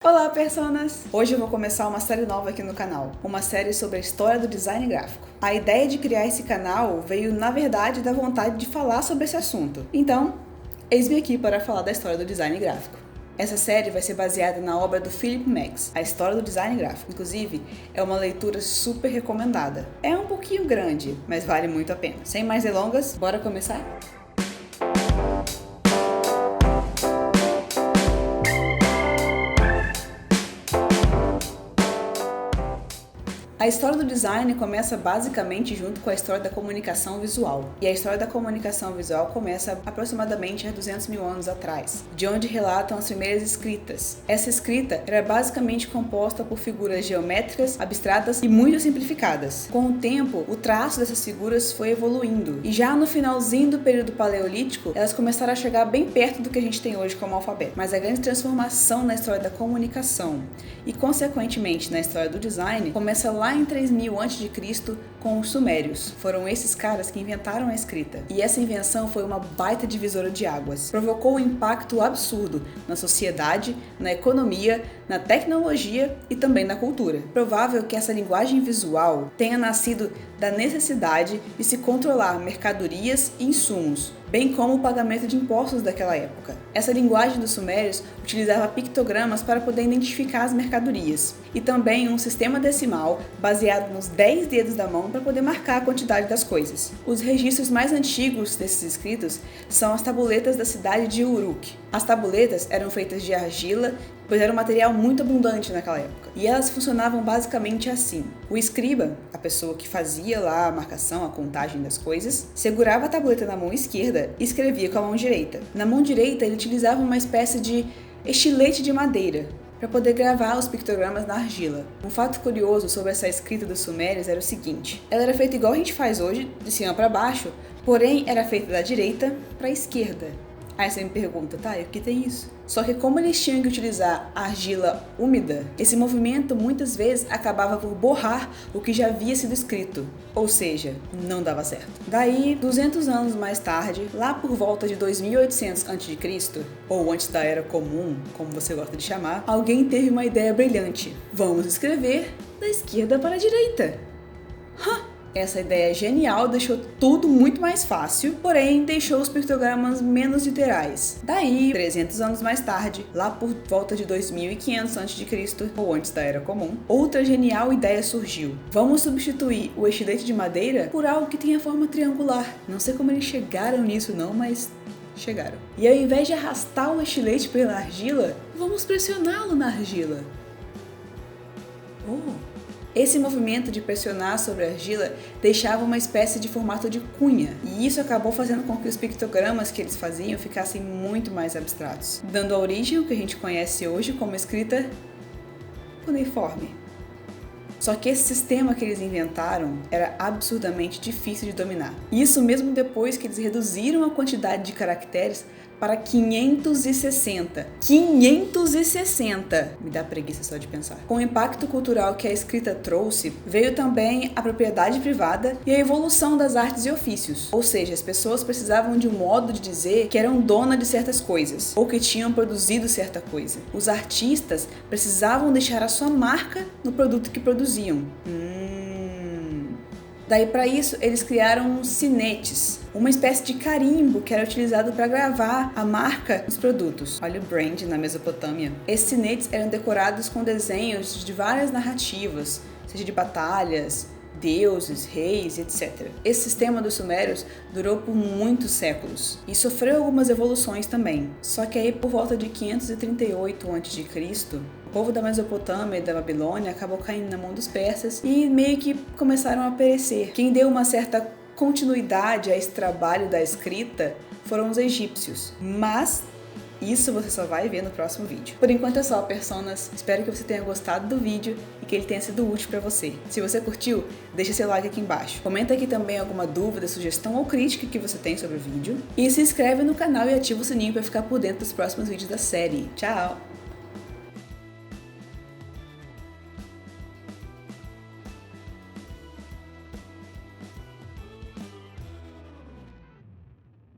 Olá, personas! Hoje eu vou começar uma série nova aqui no canal, uma série sobre a história do design gráfico. A ideia de criar esse canal veio, na verdade, da vontade de falar sobre esse assunto. Então, eis-me aqui para falar da história do design gráfico. Essa série vai ser baseada na obra do Philip Max, A História do Design Gráfico. Inclusive, é uma leitura super recomendada. É um pouquinho grande, mas vale muito a pena. Sem mais delongas, bora começar? A história do design começa basicamente junto com a história da comunicação visual. E a história da comunicação visual começa aproximadamente há 200 mil anos atrás, de onde relatam as primeiras escritas. Essa escrita era basicamente composta por figuras geométricas, abstratas e muito simplificadas. Com o tempo, o traço dessas figuras foi evoluindo. E já no finalzinho do período paleolítico, elas começaram a chegar bem perto do que a gente tem hoje como alfabeto. Mas a grande transformação na história da comunicação e, consequentemente, na história do design, começa lá em 3000 a.C. com os sumérios. Foram esses caras que inventaram a escrita. E essa invenção foi uma baita divisora de águas. Provocou um impacto absurdo na sociedade, na economia, na tecnologia e também na cultura. Provável que essa linguagem visual tenha nascido da necessidade de se controlar mercadorias e insumos, bem como o pagamento de impostos daquela época. Essa linguagem dos sumérios utilizava pictogramas para poder identificar as mercadorias e também um sistema decimal baseado nos 10 dedos da mão para poder marcar a quantidade das coisas. Os registros mais antigos desses escritos são as tabuletas da cidade de Uruk. As tabuletas eram feitas de argila, pois era um material muito abundante naquela época. E elas funcionavam basicamente assim. O escriba, a pessoa que fazia lá a marcação, a contagem das coisas, segurava a tableta na mão esquerda e escrevia com a mão direita. Na mão direita, ele utilizava uma espécie de estilete de madeira para poder gravar os pictogramas na argila. Um fato curioso sobre essa escrita dos sumérios era o seguinte: ela era feita igual a gente faz hoje, de cima para baixo, porém era feita da direita para a esquerda. Aí você me pergunta, tá, e o que tem isso? Só que como eles tinham que utilizar argila úmida, esse movimento muitas vezes acabava por borrar o que já havia sido escrito, ou seja, não dava certo. Daí, 200 anos mais tarde, lá por volta de 2800 a.C., ou antes da Era Comum, como você gosta de chamar, alguém teve uma ideia brilhante. Vamos escrever da esquerda para a direita. Essa ideia genial deixou tudo muito mais fácil, porém deixou os pictogramas menos literais. Daí, 300 anos mais tarde, lá por volta de 2500 a.C., ou antes da Era Comum, outra genial ideia surgiu. Vamos substituir o estilete de madeira por algo que tenha forma triangular. Não sei como eles chegaram nisso não, mas chegaram. E ao invés de arrastar o estilete pela argila, vamos pressioná-lo na argila. Esse movimento de pressionar sobre a argila deixava uma espécie de formato de cunha, e isso acabou fazendo com que os pictogramas que eles faziam ficassem muito mais abstratos, dando origem ao que a gente conhece hoje como escrita cuneiforme. Só que esse sistema que eles inventaram era absurdamente difícil de dominar. Isso mesmo depois que eles reduziram a quantidade de caracteres para 560. 560! Me dá preguiça só de pensar. Com o impacto cultural que a escrita trouxe, veio também a propriedade privada e a evolução das artes e ofícios. Ou seja, as pessoas precisavam de um modo de dizer que eram donas de certas coisas, ou que tinham produzido certa coisa. Os artistas precisavam deixar a sua marca no produto que produziam. Daí, para isso, eles criaram sinetes, uma espécie de carimbo que era utilizado para gravar a marca dos produtos. Olha o brand na Mesopotâmia. Esses sinetes eram decorados com desenhos de várias narrativas, seja de batalhas, deuses, reis, etc. Esse sistema dos sumérios durou por muitos séculos e sofreu algumas evoluções também. Só que aí, por volta de 538 a.C., o povo da Mesopotâmia e da Babilônia acabou caindo na mão dos persas e meio que começaram a perecer. Quem deu uma certa continuidade a esse trabalho da escrita foram os egípcios. Mas isso você só vai ver no próximo vídeo. Por enquanto é só, personas. Espero que você tenha gostado do vídeo e que ele tenha sido útil para você. Se você curtiu, deixa seu like aqui embaixo. Comenta aqui também alguma dúvida, sugestão ou crítica que você tem sobre o vídeo. E se inscreve no canal e ativa o sininho para ficar por dentro dos próximos vídeos da série. Tchau!